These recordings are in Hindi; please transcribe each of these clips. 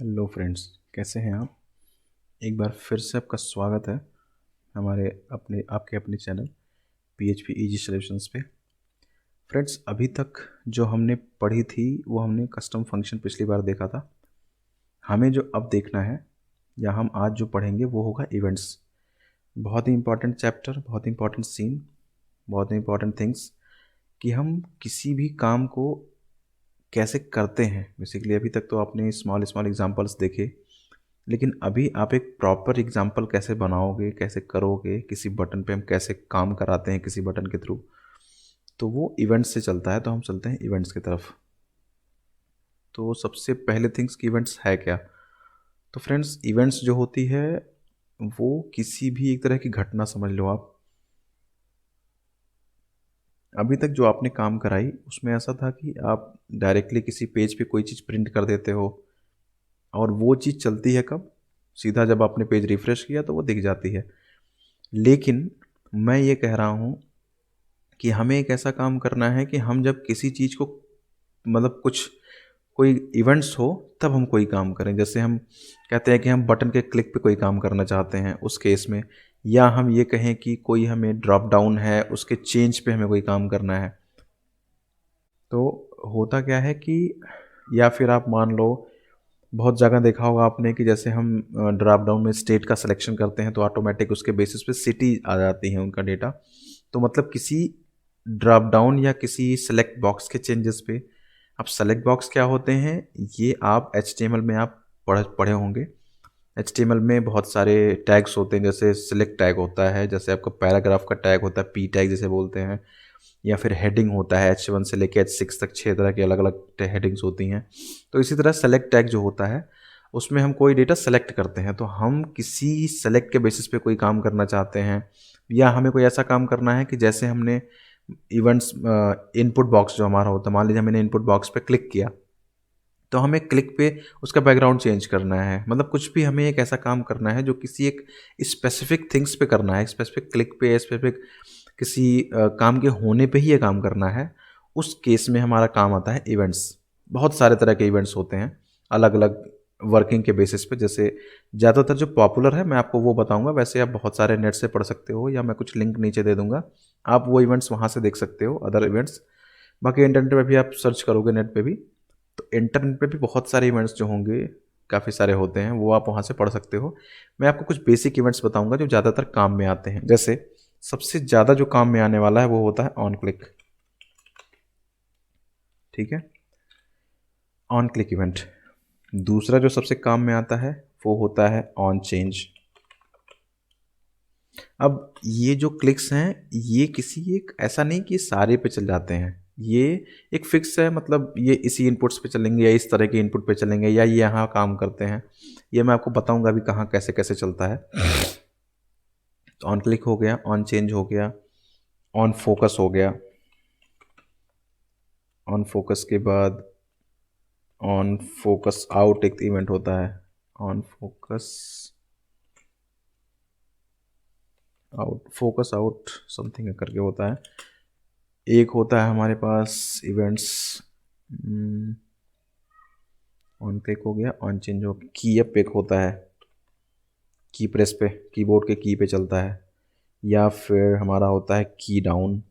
हेलो फ्रेंड्स, कैसे हैं आप। एक बार फिर से आपका स्वागत है हमारे आपके अपने चैनल PHP इजी सॉल्यूशंस पे। फ्रेंड्स, अभी तक जो हमने पढ़ी थी वो हमने कस्टम फंक्शन पिछली बार देखा था। हमें जो अब देखना है या हम आज जो पढ़ेंगे वो होगा इवेंट्स। बहुत ही इंपॉर्टेंट चैप्टर, बहुत ही इंपॉर्टेंट सीन, बहुत ही इंपॉर्टेंट थिंग्स कि हम किसी भी काम को कैसे करते हैं। बेसिकली अभी तक तो आपने स्मॉल स्मॉल एग्जांपल्स देखे, लेकिन अभी आप एक प्रॉपर एग्जाम्पल कैसे बनाओगे, कैसे करोगे, किसी बटन पे हम कैसे काम कराते हैं किसी बटन के थ्रू, तो वो इवेंट्स से चलता है। तो हम चलते हैं इवेंट्स की तरफ। तो सबसे पहले थिंग्स कि इवेंट्स है क्या। तो फ्रेंड्स, इवेंट्स जो होती है वो किसी भी एक तरह की घटना समझ लो आप। अभी तक जो आपने काम कराई उसमें ऐसा था कि आप डायरेक्टली किसी पेज पे कोई चीज़ प्रिंट कर देते हो और वो चीज़ चलती है कब, सीधा जब आपने पेज रिफ्रेश किया तो वो दिख जाती है। लेकिन मैं ये कह रहा हूँ कि हमें एक ऐसा काम करना है कि हम जब किसी चीज़ को मतलब कुछ कोई इवेंट्स हो तब हम कोई काम करें। जैसे हम कहते हैं कि हम बटन के क्लिक पे कोई काम करना चाहते हैं उस केस में, या हम ये कहें कि कोई हमें ड्रॉप डाउन है उसके चेंज पे हमें कोई काम करना है। तो होता क्या है कि, या फिर आप मान लो, बहुत जगह देखा होगा आपने कि जैसे हम ड्रॉप डाउन में स्टेट का सिलेक्शन करते हैं तो ऑटोमेटिक उसके बेसिस पे सिटी आ जाती है उनका डेटा। तो मतलब किसी ड्रॉप डाउन या किसी सेलेक्ट बॉक्स के चेंजेस पे, अब सेलेक्ट बॉक्स क्या होते हैं ये आप HTML में आप पढ़े होंगे। HTML में बहुत सारे टैग्स होते हैं, जैसे सिलेक्ट टैग होता है, जैसे आपका पैराग्राफ का टैग होता है P टैग जिसे बोलते हैं, या फिर हेडिंग होता है H1 से लेके H6 तक 6 तरह की अलग अलग हेडिंग्स होती हैं। तो इसी तरह सेलेक्ट टैग जो होता है उसमें हम कोई डेटा सेलेक्ट करते हैं। तो हम किसी सेलेक्ट के बेसिस पे कोई काम करना चाहते हैं, या हमें कोई ऐसा काम करना है कि जैसे हमने इवेंट्स इनपुट बॉक्स जो हमारा होता है, मान लीजिए मैंने इनपुट बॉक्स पे क्लिक किया तो हमें क्लिक पे उसका बैकग्राउंड चेंज करना है। मतलब कुछ भी हमें एक ऐसा काम करना है जो किसी एक स्पेसिफिक थिंग्स पे करना है, स्पेसिफिक क्लिक पे, स्पेसिफिक किसी काम के होने पे ही ये काम करना है। उस केस में हमारा काम आता है इवेंट्स। बहुत सारे तरह के इवेंट्स होते हैं अलग अलग वर्किंग के बेसिस पे। जैसे ज़्यादातर जो पॉपुलर है मैं आपको वो बताऊंगा, वैसे आप बहुत सारे नेट से पढ़ सकते हो या मैं कुछ लिंक नीचे दे दूंगा, आप वो इवेंट्स वहाँ से देख सकते हो, अदर इवेंट्स। बाकी इंटरनेट पे भी आप सर्च करोगे नेट पे भी, तो इंटरनेट पे भी बहुत सारे इवेंट्स जो होंगे, काफ़ी सारे होते हैं, वो आप वहाँ से पढ़ सकते हो। मैं आपको कुछ बेसिक इवेंट्स बताऊंगा जो ज़्यादातर काम में आते हैं। जैसे सबसे ज़्यादा जो काम में आने वाला है वो होता है ऑन क्लिक। ठीक है, ऑन क्लिक इवेंट। दूसरा जो सबसे काम में आता है वो होता है ऑन चेंज। अब ये जो क्लिक्स हैं ये किसी एक ऐसा नहीं कि सारे पे चल जाते हैं, ये एक फिक्स है। मतलब ये इसी इनपुट्स पे चलेंगे या इस तरह के इनपुट पे चलेंगे या ये यहाँ काम करते हैं, ये मैं आपको बताऊंगा अभी कहाँ कैसे कैसे चलता है। तो ऑन क्लिक हो गया, ऑन चेंज हो गया, ऑन फोकस हो गया। ऑन फोकस के बाद ऑन फोकस आउट एक इवेंट होता है, on focus out, focus out something करके होता है। एक होता है हमारे पास इवेंट्स, ऑन क्लिक हो गया, ऑन चेंज हो गया, की अप एक होता है, की प्रेस पे, कीबोर्ड के की पे चलता है। या फिर हमारा होता है की डाउन,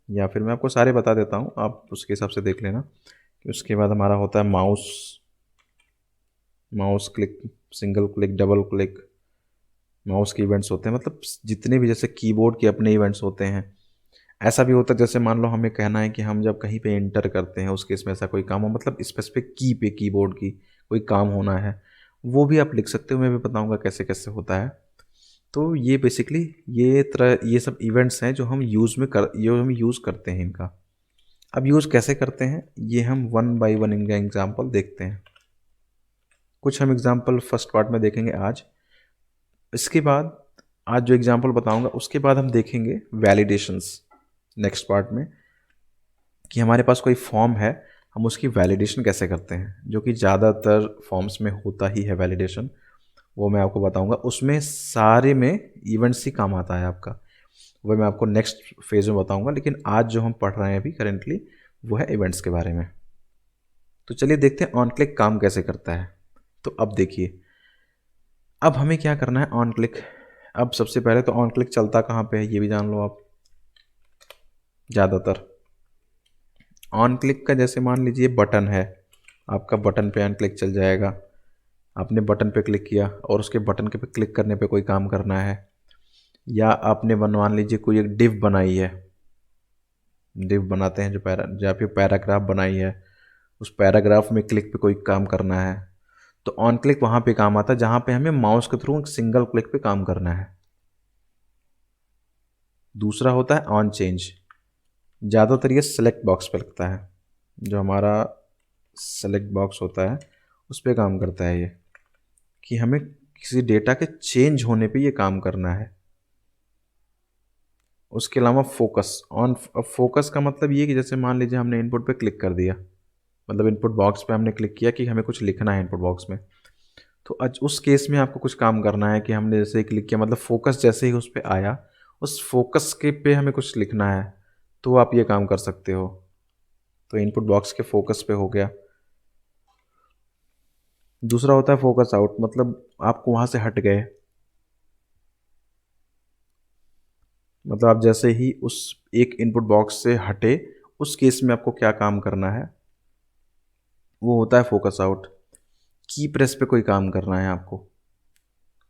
या फिर मैं आपको सारे बता देता हूँ, आप उसके हिसाब से देख लेना। उसके बाद हमारा होता है mouse, mouse click, single click, double click, mouse के इवेंट्स होते हैं। मतलब जितने भी जैसे कीबोर्ड के अपने इवेंट्स होते हैं। ऐसा भी होता है जैसे मान लो हमें कहना है कि हम जब कहीं पे एंटर करते हैं उस केस में ऐसा कोई काम हो, मतलब स्पेसिफिक की पे कीबोर्ड की कोई काम होना है, वो भी आप लिख सकते हो। मैं भी बताऊंगा कैसे कैसे होता है। तो ये बेसिकली ये सब इवेंट्स हैं जो हम यूज़ करते हैं इनका। अब यूज़ कैसे करते हैं ये हम वन बाय वन इनका एग्जाम्पल देखते हैं। कुछ हम एग्जाम्पल फर्स्ट पार्ट में देखेंगे आज। इसके बाद आज जो एग्जाम्पल बताऊंगा उसके बाद हम देखेंगे वैलिडेशंस नेक्स्ट पार्ट में, कि हमारे पास कोई फॉर्म है हम उसकी वैलिडेशन कैसे करते हैं, जो कि ज़्यादातर फॉर्म्स में होता ही है वैलिडेशन। वो मैं आपको बताऊंगा, उसमें सारे में इवेंट्स ही काम आता है आपका। वो मैं आपको नेक्स्ट फेज में बताऊंगा, लेकिन आज जो हम पढ़ रहे हैं अभी करेंटली वो है इवेंट्स के बारे में। तो चलिए देखते हैं ऑन क्लिक काम कैसे करता है। तो अब देखिए, अब हमें क्या करना है ऑन क्लिक। अब सबसे पहले तो ऑन क्लिक चलता कहाँ पे है ये भी जान लो आप। ज़्यादातर ऑन क्लिक का जैसे मान लीजिए बटन है, आपका बटन पे ऑन क्लिक चल जाएगा। आपने बटन पे क्लिक किया और उसके बटन के पे क्लिक करने पे कोई काम करना है, या आपने मान लीजिए कोई एक डिव बनाई है, डिव बनाते हैं जो फिर पैराग्राफ बनाई है, उस पैराग्राफ में क्लिक पे कोई काम करना है, तो ऑन क्लिक वहाँ पे काम आता है जहाँ पे हमें माउस के थ्रू सिंगल क्लिक पे काम करना है। दूसरा होता है ऑन चेंज, ज़्यादातर ये सेलेक्ट बॉक्स पे लगता है, जो हमारा सेलेक्ट बॉक्स होता है उस पर काम करता है ये, कि हमें किसी डेटा के चेंज होने पे ये काम करना है। उसके अलावा फोकस ऑन, फोकस का मतलब ये कि जैसे मान लीजिए हमने इनपुट पे क्लिक कर दिया, मतलब इनपुट बॉक्स पे हमने क्लिक किया कि हमें कुछ लिखना है इनपुट बॉक्स में, तो आज उस केस में आपको कुछ काम करना है कि हमने जैसे ही क्लिक किया, मतलब फोकस जैसे ही उस पर आया, उस फोकस के पे हमें कुछ लिखना है, तो आप ये काम कर सकते हो। तो इनपुट बॉक्स के फोकस पे हो गया। दूसरा होता है फोकस आउट, मतलब आपको वहाँ से हट गए, मतलब आप जैसे ही उस एक इनपुट बॉक्स से हटे, उस केस में आपको क्या काम करना है, वो होता है फोकस आउट। की प्रेस पे कोई काम करना है आपको,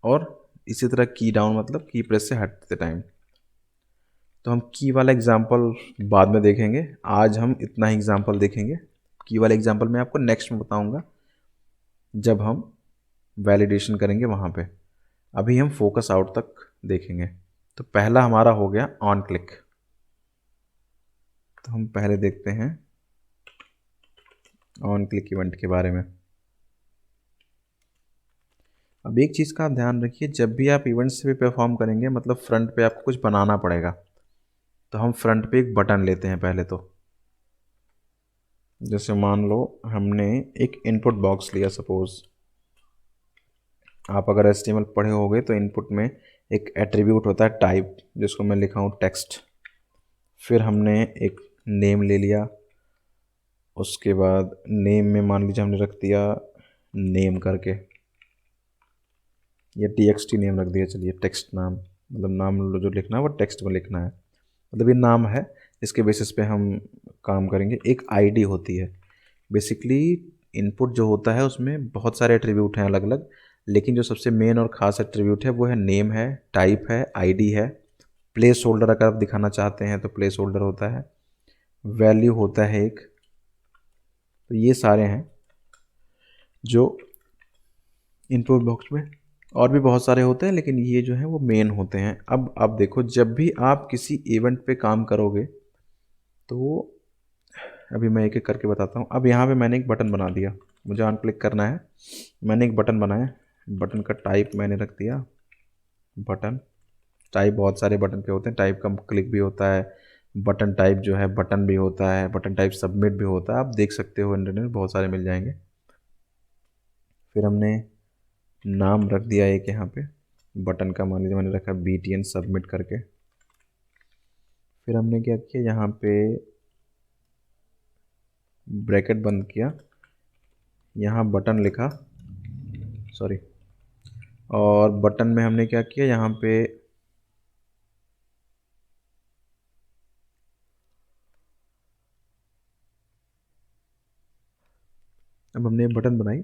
और इसी तरह की डाउन मतलब की प्रेस से हटते टाइम। तो हम की वाला एग्जाम्पल बाद में देखेंगे, आज हम इतना ही एग्जाम्पल देखेंगे। की वाला एग्जाम्पल मैं आपको नेक्स्ट में बताऊंगा जब हम वैलिडेशन करेंगे वहाँ पे। अभी हम फोकस आउट तक देखेंगे। तो पहला हमारा हो गया ऑन क्लिक। तो हम पहले देखते हैं ऑन क्लिक इवेंट के बारे में। अब एक चीज़ का आप ध्यान रखिए, जब भी आप इवेंट्स पे परफॉर्म करेंगे, मतलब फ्रंट पे आपको कुछ बनाना पड़ेगा। तो हम फ्रंट पे एक बटन लेते हैं पहले। तो जैसे मान लो हमने एक इनपुट बॉक्स लिया, सपोज आप अगर HTML पढ़े होंगे तो इनपुट में एक एट्रीब्यूट होता है टाइप, जिसको मैं लिखा हूँ टेक्स्ट। फिर हमने एक नेम ले लिया, उसके बाद नेम में मान लीजिए हमने रख दिया नेम करके, या TXT नेम रख दिया, चलिए टेक्स्ट नाम, मतलब नाम जो लिखना है वो टेक्स्ट में लिखना है, मतलब ये नाम है, इसके बेसिस पे हम काम करेंगे। एक आईडी होती है, बेसिकली इनपुट जो होता है उसमें बहुत सारे एट्रीब्यूट हैं अलग अलग, लेकिन जो सबसे मेन और ख़ास एट्रीब्यूट है वो है नेम है, टाइप है, आईडी है, प्लेस होल्डर अगर आप दिखाना चाहते हैं तो प्लेस होल्डर होता है, वैल्यू होता है एक। तो ये सारे हैं जो इनपुट बॉक्स में, और भी बहुत सारे होते हैं लेकिन ये जो है वो मेन होते हैं। अब आप देखो, जब भी आप किसी इवेंट पे काम करोगे तो अभी मैं एक एक करके बताता हूँ। अब यहाँ पे मैंने एक बटन बना दिया, मुझे ऑन क्लिक करना है, मैंने एक बटन बनाया, बटन का टाइप मैंने रख दिया बटन। टाइप बहुत सारे बटन के होते हैं, टाइप का क्लिक भी होता है, बटन टाइप जो है बटन भी होता है, बटन टाइप सबमिट भी होता है, आप देख सकते हो इंटरनेट में बहुत सारे मिल जाएंगे। फिर हमने नाम रख दिया एक यहाँ पे बटन का, मान लीजिए मैंने रखा BTN सबमिट करके। फिर हमने क्या किया, यहाँ पे ब्रैकेट बंद किया, यहाँ बटन लिखा, सॉरी, और बटन में हमने क्या किया, यहाँ पे अब हमने बटन बनाई,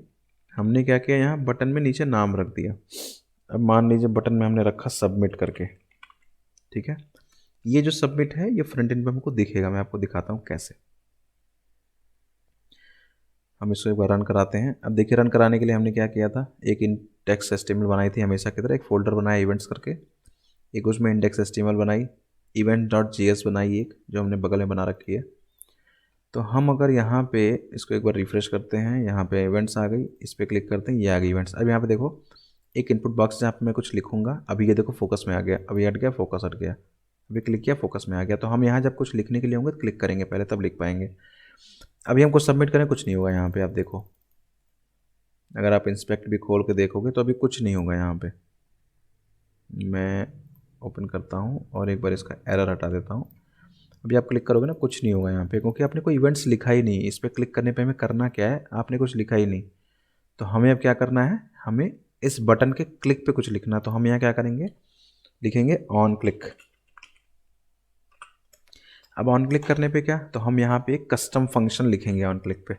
हमने क्या किया, यहाँ बटन में नीचे नाम रख दिया। अब मान लीजिए बटन में हमने रखा सबमिट करके, ठीक है। ये जो सबमिट है ये फ्रंट एंड पे हमको दिखेगा, मैं आपको दिखाता हूँ कैसे। हम इसको एक बार रन कराते हैं। अब देखिए, रन कराने के लिए हमने क्या किया था, एक इंडेक्स HTML बनाई थी हमेशा की तरह, एक फोल्डर बनाया इवेंट्स करके, एक उसमें इंडेक्स HTML बनाई, event.js बनाई एक जो हमने बगल में बना रखी है। तो हम अगर यहाँ पे इसको एक बार रिफ्रेश करते हैं, यहाँ पे इवेंट्स आ गई, इस पर क्लिक करते हैं, ये आ गई इवेंट्स। अब यहाँ पे देखो एक इनपुट बॉक्स जहाँ पे मैं कुछ लिखूंगा, अभी ये देखो फोकस में आ गया, अभी हट गया, फोकस हट गया, अभी क्लिक किया, फोकस में आ गया। तो हम यहाँ जब कुछ लिखने के लिए होंगे तो क्लिक करेंगे पहले, तब लिख पाएंगे। अभी हम कुछ सबमिट करें, कुछ नहीं होगा यहाँ पे, आप देखो अगर आप इंस्पेक्ट भी खोल के देखोगे तो अभी कुछ नहीं होगा यहाँ पे। मैं ओपन करता हूँ और एक बार इसका एरर हटा देता हूँ। अभी आप क्लिक करोगे ना, कुछ नहीं होगा यहाँ पे, क्योंकि आपने कोई इवेंट्स लिखा ही नहीं। इस पर क्लिक करने पे हमें करना क्या है, आपने कुछ लिखा ही नहीं। तो हमें अब क्या करना है, हमें इस बटन के क्लिक पे कुछ लिखना। तो हम यहाँ क्या करेंगे, लिखेंगे ऑन क्लिक। अब ऑन क्लिक करने पे क्या, तो हम यहाँ पे एक कस्टम फंक्शन लिखेंगे ऑन क्लिक पे।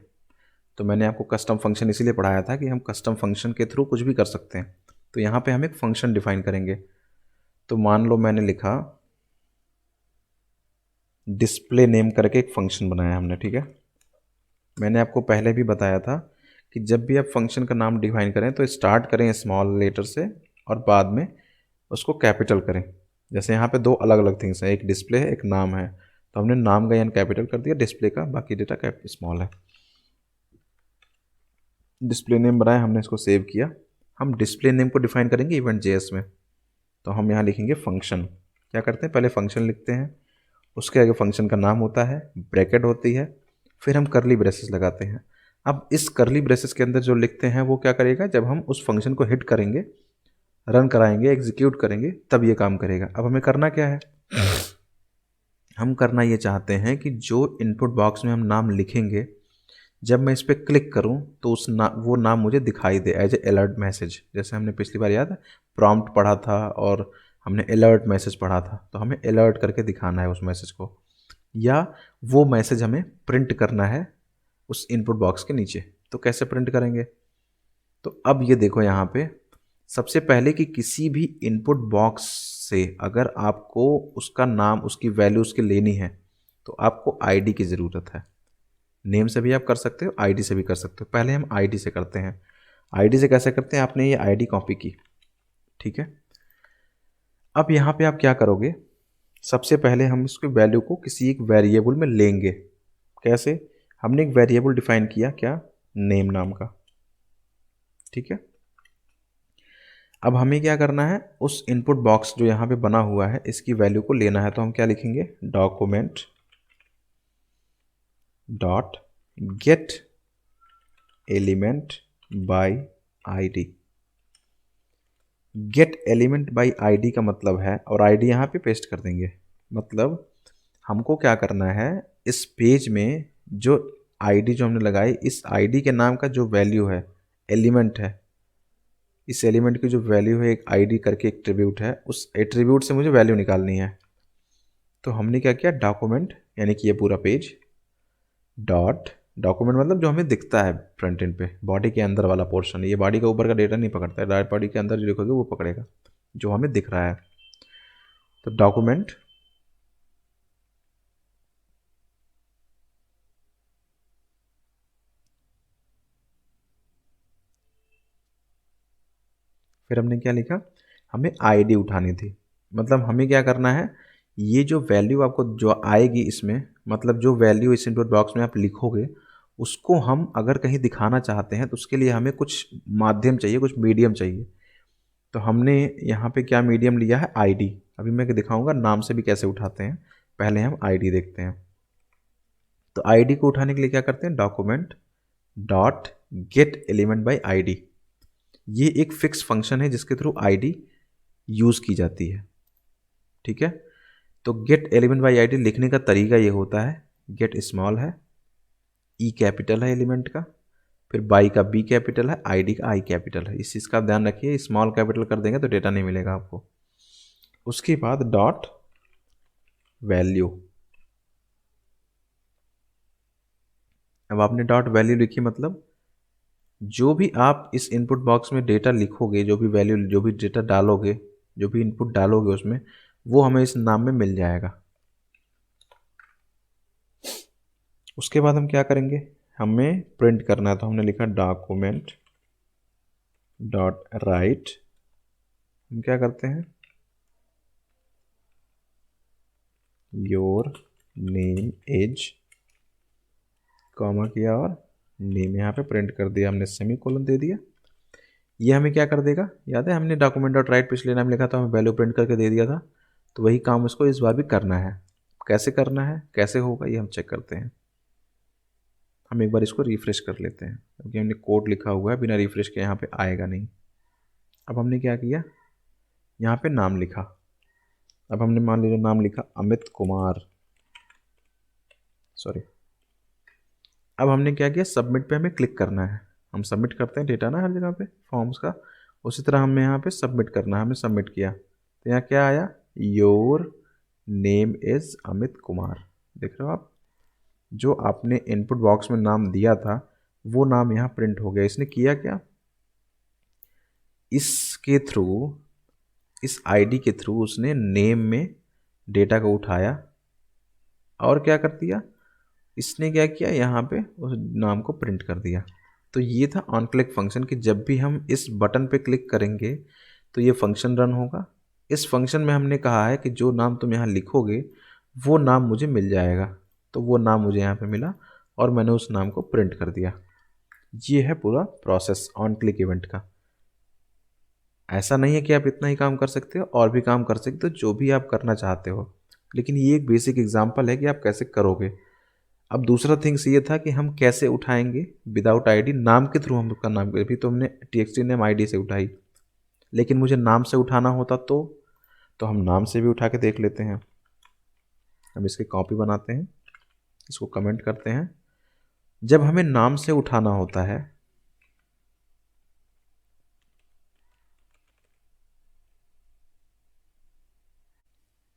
तो मैंने आपको कस्टम फंक्शन इसीलिए पढ़ाया था कि हम कस्टम फंक्शन के थ्रू कुछ भी कर सकते हैं। तो यहाँ पे हम एक फंक्शन डिफाइन करेंगे। तो मान लो मैंने लिखा डिस्प्ले नेम करके एक फंक्शन बनाया हमने, ठीक है। मैंने आपको पहले भी बताया था कि जब भी आप फंक्शन का नाम डिफाइन करें तो स्टार्ट करें स्मॉल लेटर से और बाद में उसको कैपिटल करें। जैसे यहाँ पे दो अलग अलग थिंग्स हैं, एक डिस्प्ले है, एक नाम है। तो हमने नाम का यानी कैपिटल कर दिया, डिस्प्ले का बाकी डेटा स्मॉल है। डिस्प्ले नेम बनाया हमने, इसको सेव किया। हम डिस्प्ले नेम को डिफाइन करेंगे इवेंट जेएस में। तो हम यहाँ लिखेंगे फंक्शन। क्या करते हैं, पहले फंक्शन लिखते हैं, उसके आगे फंक्शन का नाम होता है, ब्रैकेट होती है, फिर हम करली ब्रेसेस लगाते हैं। अब इस करली ब्रेसेस के अंदर जो लिखते हैं वो क्या करेगा, जब हम उस फंक्शन को हिट करेंगे, रन कराएंगे, एग्जीक्यूट करेंगे, तब ये काम करेगा। अब हमें करना क्या है, हम करना ये चाहते हैं कि जो इनपुट बॉक्स में हम नाम लिखेंगे, जब मैं इस पर क्लिक करूं तो वो नाम मुझे दिखाई दे एज ए अलर्ट मैसेज। जैसे हमने पिछली बार याद है प्रॉम्प्ट पढ़ा था और हमने अलर्ट मैसेज पढ़ा था, तो हमें अलर्ट करके दिखाना है उस मैसेज को, या वो मैसेज हमें प्रिंट करना है उस इनपुट बॉक्स के नीचे। तो कैसे प्रिंट करेंगे, तो अब ये देखो यहाँ पे सबसे पहले कि किसी भी इनपुट बॉक्स से अगर आपको उसका नाम, उसकी वैल्यू उसके लेनी है तो आपको आईडी की ज़रूरत है। नेम से भी आप कर सकते हो, आईडी से भी कर सकते हो। पहले हम आईडी से करते हैं। आईडी से कैसे करते हैं, आपने ये आईडी कॉपी की, ठीक है। अब यहाँ पे आप क्या करोगे, सबसे पहले हम इसकी वैल्यू को किसी एक वेरिएबल में लेंगे। कैसे, हमने एक वेरिएबल डिफाइन किया, क्या, नेम नाम का, ठीक है। अब हमें क्या करना है, उस इनपुट बॉक्स जो यहाँ पे बना हुआ है इसकी वैल्यू को लेना है। तो हम क्या लिखेंगे, document dot get element by ID. Gate element by ID का मतलब है, और आईडी यहाँ पे पेस्ट कर देंगे। मतलब हमको क्या करना है, इस पेज में जो आईडी जो हमने लगाई, इस आईडी के नाम का जो वैल्यू है, एलिमेंट है, इस एलिमेंट की जो वैल्यू है, एक आईडी करके एक एट्रीब्यूट है, उस एट्रीब्यूट से मुझे वैल्यू निकालनी है। तो हमने क्या किया, डॉक्यूमेंट यानी कि ये पूरा पेज डॉट, डॉक्यूमेंट मतलब जो हमें दिखता है फ्रंट एंड पे, बॉडी के अंदर वाला पोर्शन। ये बॉडी का ऊपर का डेटा नहीं पकड़ता है, डायरेक्ट बॉडी के अंदर जो लिखोगे वो पकड़ेगा जो हमें दिख रहा है। तो डॉक्यूमेंट फिर हमने क्या लिखा, हमें आईडी उठानी थी। मतलब हमें क्या करना है, ये जो वैल्यू आपको जो आएगी इसमें, मतलब जो वैल्यू इस इनपुट बॉक्स में आप लिखोगे, उसको हम अगर कहीं दिखाना चाहते हैं तो उसके लिए हमें कुछ माध्यम चाहिए, कुछ मीडियम चाहिए। तो हमने यहाँ पे क्या मीडियम लिया है, आईडी। अभी मैं दिखाऊंगा नाम से भी कैसे उठाते हैं, पहले हम आईडी देखते हैं। तो आईडी को उठाने के लिए क्या करते हैं, document dot get element by ID. ये एक फिक्स फंक्शन है जिसके थ्रू आईडी यूज़ की जाती है, ठीक है। तो गेट एलिमेंट बाय आईडी लिखने का तरीका ये होता है, गेट स्मॉल है, ई कैपिटल है एलिमेंट का, फिर बाई का बी कैपिटल है, आईडी का आई कैपिटल है। इस चीज़ का ध्यान रखिए, स्मॉल कैपिटल कर देंगे तो डेटा नहीं मिलेगा आपको। उसके बाद डॉट वैल्यू। अब आपने डॉट वैल्यू लिखी, मतलब जो भी आप इस इनपुट बॉक्स में डेटा लिखोगे, जो भी वैल्यू, जो भी डेटा डालोगे, जो भी इनपुट डालोगे उसमें, वो हमें इस नाम में मिल जाएगा। उसके बाद हम क्या करेंगे, हमें प्रिंट करना है। तो हमने लिखा डॉक्यूमेंट डॉट राइट। हम क्या करते हैं, योर नेम इज, कॉमा किया और नेम यहाँ पे प्रिंट कर दिया हमने, सेमीकोलन दे दिया। ये हमें क्या कर देगा, याद है हमने डॉक्यूमेंट डॉट राइट पिछले नाम लिखा था, हमें वैल्यू प्रिंट करके दे दिया था। तो वही काम इसको इस बार भी करना है। कैसे करना है, कैसे होगा, ये हम चेक करते हैं। हम एक बार इसको रिफ्रेश कर लेते हैं, क्योंकि हमने कोड लिखा हुआ है, बिना रिफ्रेश के यहाँ पे आएगा नहीं। अब हमने क्या किया, यहाँ पे नाम लिखा। अब हमने मान लीजिए नाम लिखा अमित कुमार, सॉरी। अब हमने क्या किया, सबमिट पे हमें क्लिक करना है। हम सबमिट करते हैं डेटा ना हर जगह पे फॉर्म्स का, उसी तरह हमें यहाँ पे सबमिट करना है। हमने सबमिट किया तो यहाँ क्या आया, your name is Amit Kumar. देख रहे हो आप, जो आपने इनपुट बॉक्स में नाम दिया था वो नाम यहाँ प्रिंट हो गया। इसने किया क्या, इसके थ्रू, इस आईडी के थ्रू उसने नेम में डेटा को उठाया और क्या कर दिया, इसने क्या किया, यहाँ पे उस नाम को प्रिंट कर दिया। तो ये था ऑन क्लिक फंक्शन कि जब भी हम इस बटन पे क्लिक करेंगे तो ये फंक्शन रन होगा। इस फंक्शन में हमने कहा है कि जो नाम तुम यहाँ लिखोगे वो नाम मुझे मिल जाएगा। तो वो नाम मुझे यहाँ पे मिला और मैंने उस नाम को प्रिंट कर दिया। ये है पूरा प्रोसेस ऑन क्लिक इवेंट का। ऐसा नहीं है कि आप इतना ही काम कर सकते हो, और भी काम कर सकते हो जो भी आप करना चाहते हो, लेकिन ये एक बेसिक एग्जांपल है कि आप कैसे करोगे। अब दूसरा थिंग्स ये था कि हम कैसे उठाएंगे विदाउट आईडी, नाम के थ्रू हम उसका नाम, अभी तो हमने txt नेम आईडी से उठाई, लेकिन मुझे नाम से उठाना होता तो हम नाम से भी उठा के देख लेते हैं। हम इसकी कॉपी बनाते हैं, इसको कमेंट करते हैं। जब हमें नाम से उठाना होता है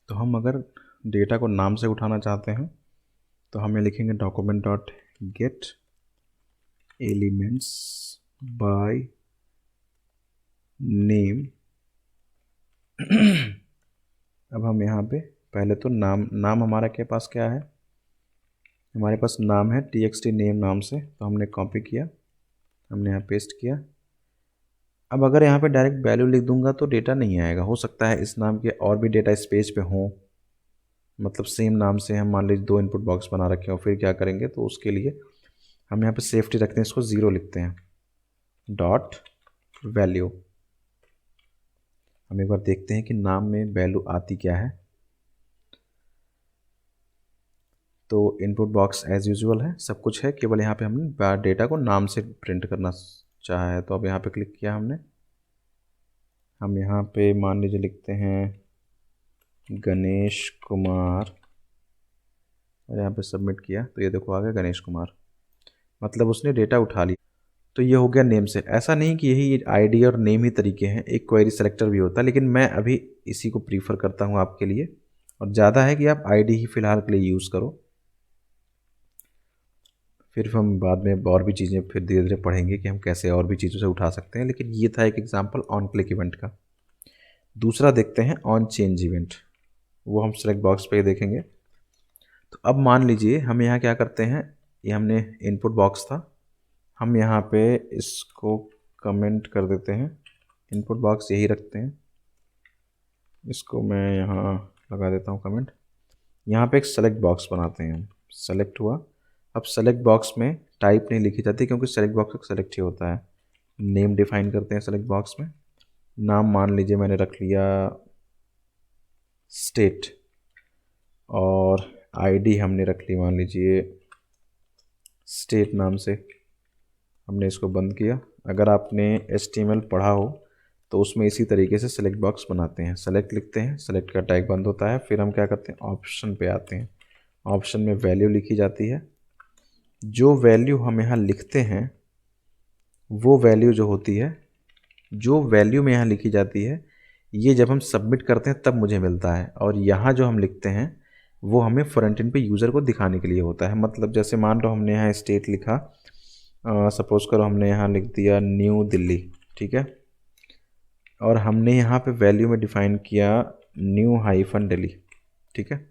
तो हम अगर डेटा को नाम से उठाना चाहते हैं तो हमें लिखेंगे document dot gate elements by name. अब हम यहाँ पे पहले तो नाम हमारा के पास क्या है, हमारे पास नाम है txt नेम नाम से, तो हमने कॉपी किया, हमने यहाँ पेस्ट किया। अब अगर यहाँ पे डायरेक्ट वैल्यू लिख दूंगा तो डेटा नहीं आएगा। हो सकता है इस नाम के और भी डेटा इस पेज पे हों, मतलब सेम नाम से हम मान लीजिए 2 इनपुट बॉक्स बना रखे हो, फिर क्या करेंगे, तो उसके लिए हम यहाँ पे सेफ्टी रखते हैं, इसको 0 लिखते हैं, डॉट वैल्यू। हम एक बार देखते हैं कि नाम में वैल्यू आती क्या है। तो इनपुट बॉक्स एज यूजुअल है, सब कुछ है, केवल यहाँ पे हमने डेटा को नाम से प्रिंट करना चाहा है। तो अब यहाँ पे क्लिक किया हमने, हम यहाँ पे मान लीजिए लिखते हैं गणेश कुमार और यहाँ पे सबमिट किया तो ये देखो आ गया गणेश कुमार, मतलब उसने डेटा उठा लिया। तो ये हो गया नेम से। ऐसा नहीं कि यही आईडी और नेम ही तरीके हैं, एक क्वेरी सेलेक्टर भी होता है, लेकिन मैं अभी इसी को प्रीफर करता हूँ आपके लिए, और ज़्यादा है कि आप आईडी ही फ़िलहाल के लिए यूज़ करो। फिर हम बाद में और भी चीज़ें फिर धीरे धीरे पढ़ेंगे कि हम कैसे और भी चीज़ों से उठा सकते हैं, लेकिन ये था एक एग्जांपल ऑन क्लिक इवेंट का। दूसरा देखते हैं ऑन चेंज इवेंट, वो हम सेलेक्ट बॉक्स पे देखेंगे। तो अब मान लीजिए हम यहाँ क्या करते हैं, ये हमने इनपुट बॉक्स था, हम यहाँ पे इसको कमेंट कर देते हैं, इनपुट बॉक्स यही रखते हैं, इसको मैं यहाँ लगा देता हूँ कमेंट। यहाँ पे एक सेलेक्ट बॉक्स बनाते हैं हम, सेलेक्ट हुआ। अब सेलेक्ट बॉक्स में टाइप नहीं लिखी जाती क्योंकि सेलेक्ट बॉक्स एक सेलेक्ट ही होता है। नेम डिफाइन करते हैं सेलेक्ट बॉक्स में, नाम मान लीजिए मैंने रख लिया स्टेट, और आईडी हमने रख ली मान लीजिए स्टेट नाम से, हमने इसको बंद किया। अगर आपने HTML पढ़ा हो तो उसमें इसी तरीके से सेलेक्ट बॉक्स बनाते हैं, सेलेक्ट लिखते हैं, सेलेक्ट का टैग बंद होता है, फिर हम क्या करते हैं ऑप्शन पे आते हैं, ऑप्शन में वैल्यू लिखी जाती है। जो वैल्यू हम यहाँ लिखते हैं वो वैल्यू जो होती है, जो वैल्यू में यहाँ लिखी जाती है, ये जब हम सबमिट करते हैं तब मुझे मिलता है, और यहाँ जो हम लिखते हैं वो हमें फ्रंट एंड पे यूज़र को दिखाने के लिए होता है। मतलब जैसे मान लो हमने यहाँ स्टेट लिखा, सपोज़ करो हमने यहाँ लिख दिया न्यू दिल्ली, ठीक है, और हमने यहाँ पे वैल्यू में डिफ़ाइन किया न्यू हाइफन दिल्ली, ठीक है।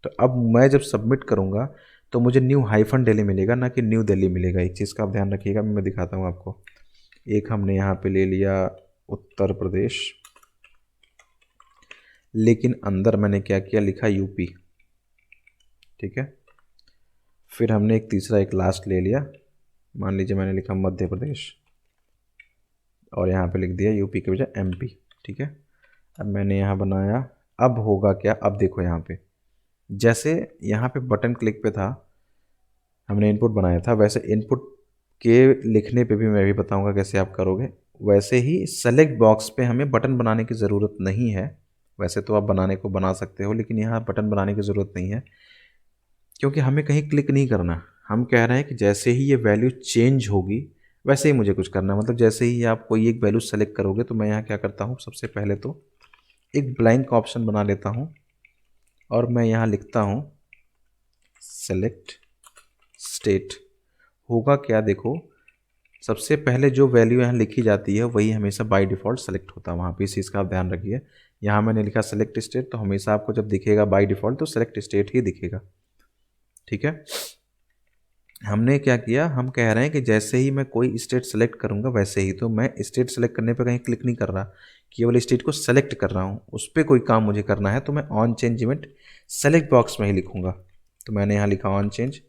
तो अब मैं जब सबमिट करूँगा तो मुझे न्यू हाइफन दिल्ली मिलेगा, ना कि न्यू दिल्ली मिलेगा। एक चीज़ का आप ध्यान रखिएगा, मैं दिखाता हूँ आपको। एक हमने यहाँ पे ले लिया उत्तर प्रदेश, लेकिन अंदर मैंने क्या किया, लिखा यूपी, ठीक है। फिर हमने एक तीसरा एक लास्ट ले लिया, मान लीजिए मैंने लिखा मध्य प्रदेश, और यहाँ पे लिख दिया यूपी के बजाय MP, ठीक है। अब मैंने यहाँ बनाया, अब होगा क्या, अब देखो यहाँ पे जैसे यहाँ पे बटन क्लिक पे था, हमने इनपुट बनाया था, वैसे इनपुट के लिखने पे भी मैं भी बताऊंगा कैसे आप करोगे। वैसे ही सेलेक्ट बॉक्स पे हमें बटन बनाने की ज़रूरत नहीं है, वैसे तो आप बनाने को बना सकते हो, लेकिन यहाँ बटन बनाने की ज़रूरत नहीं है। क्योंकि हमें कहीं क्लिक नहीं करना। हम कह रहे हैं कि जैसे ही ये वैल्यू चेंज होगी वैसे ही मुझे कुछ करना है। मतलब जैसे ही आप कोई एक वैल्यू सेलेक्ट करोगे तो मैं यहाँ क्या करता हूँ, सबसे पहले तो एक ब्लैंक ऑप्शन बना लेता हूँ और मैं यहाँ लिखता हूँ सेलेक्ट स्टेट। होगा क्या देखो, सबसे पहले जो वैल्यू यहाँ लिखी जाती है वही हमेशा बाय डिफ़ॉल्ट सेलेक्ट होता है वहाँ पे, इस चीज़ का आप ध्यान रखिए। यहाँ मैंने लिखा सेलेक्ट स्टेट, तो हमेशा आपको जब दिखेगा बाय डिफ़ॉल्ट तो सेलेक्ट स्टेट ही दिखेगा। ठीक है, हमने क्या किया, हम कह रहे हैं कि जैसे ही मैं कोई स्टेट सेलेक्ट करूँगा वैसे ही, तो मैं स्टेट सेलेक्ट करने पे कहीं क्लिक नहीं कर रहा, केवल स्टेट को सेलेक्ट कर रहा हूँ, उस पर कोई काम मुझे करना है तो मैं on change event select box में ही लिखूँगा। तो मैंने यहाँ लिखा ऑन चेंज।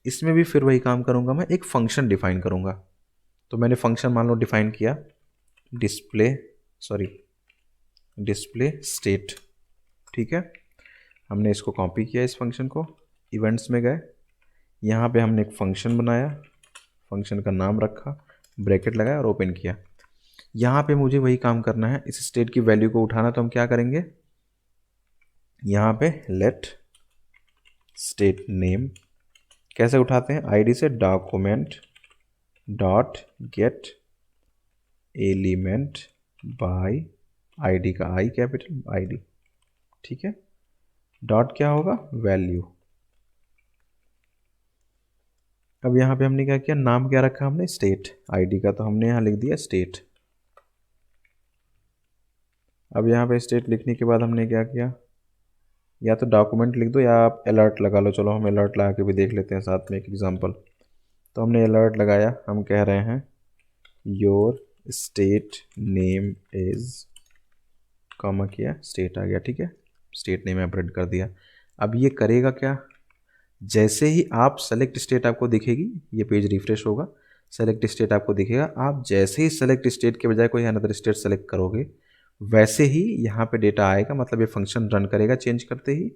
इसमें भी फिर वही काम करूँगा, मैं एक फंक्शन डिफाइन करूँगा। तो मैंने फंक्शन मान लो डिफाइन किया डिस्प्ले स्टेट। ठीक है, हमने इसको कॉपी किया इस फंक्शन को, इवेंट्स में गए, यहाँ पे हमने एक फंक्शन बनाया, फंक्शन का नाम रखा, ब्रैकेट लगाया और ओपन किया। यहाँ पे मुझे वही काम करना है, इस स्टेट की वैल्यू को उठाना, तो हम क्या करेंगे, यहाँ पे लेट स्टेट नेम, कैसे उठाते हैं, आईडी से document dot get element by ID का आई कैपिटल आईडी। ठीक है, डॉट क्या होगा, वैल्यू। अब यहाँ पे हमने क्या किया, नाम क्या रखा हमने, स्टेट, आईडी का तो हमने यहाँ लिख दिया स्टेट। अब यहाँ पे स्टेट लिखने के बाद हमने क्या किया, या तो डॉक्यूमेंट लिख दो या आप अलर्ट लगा लो। चलो हम अलर्ट लगा के भी देख लेते हैं साथ में एक एग्जांपल। तो हमने अलर्ट लगाया, हम कह रहे हैं your state name is, comma किया, स्टेट आ गया। ठीक है, स्टेट नेम प्रिंट कर दिया। अब ये करेगा क्या, जैसे ही आप सेलेक्ट स्टेट आपको दिखेगी, ये पेज रिफ्रेश होगा, सेलेक्ट स्टेट आपको दिखेगा, आप जैसे ही सेलेक्ट स्टेट के बजाय कोई अनदर स्टेट सेलेक्ट करोगे वैसे ही यहाँ पे डेटा आएगा। मतलब ये फंक्शन रन करेगा चेंज करते ही,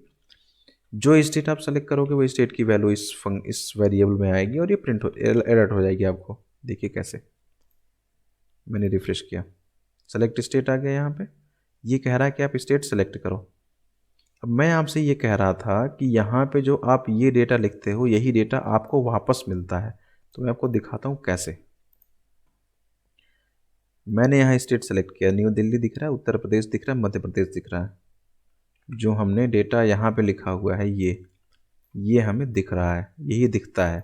जो स्टेट आप सेलेक्ट करोगे वो स्टेट की वैल्यू इस वेरिएबल में आएगी और ये प्रिंट हो अलर्ट हो जाएगी आपको। देखिए कैसे, मैंने रिफ्रेश किया, सेलेक्ट स्टेट आ गया। यहाँ पे ये कह रहा है कि आप स्टेट सेलेक्ट करो। अब मैं आपसे ये कह रहा था कि यहाँ पे जो आप ये डेटा लिखते हो यही डेटा आपको वापस मिलता है, तो मैं आपको दिखाता हूँ कैसे। मैंने यहाँ स्टेट सेलेक्ट किया, न्यू दिल्ली दिख रहा है, उत्तर प्रदेश दिख रहा है, मध्य प्रदेश दिख रहा है। जो हमने डेटा यहाँ पे लिखा हुआ है ये हमें दिख रहा है, यही दिखता है।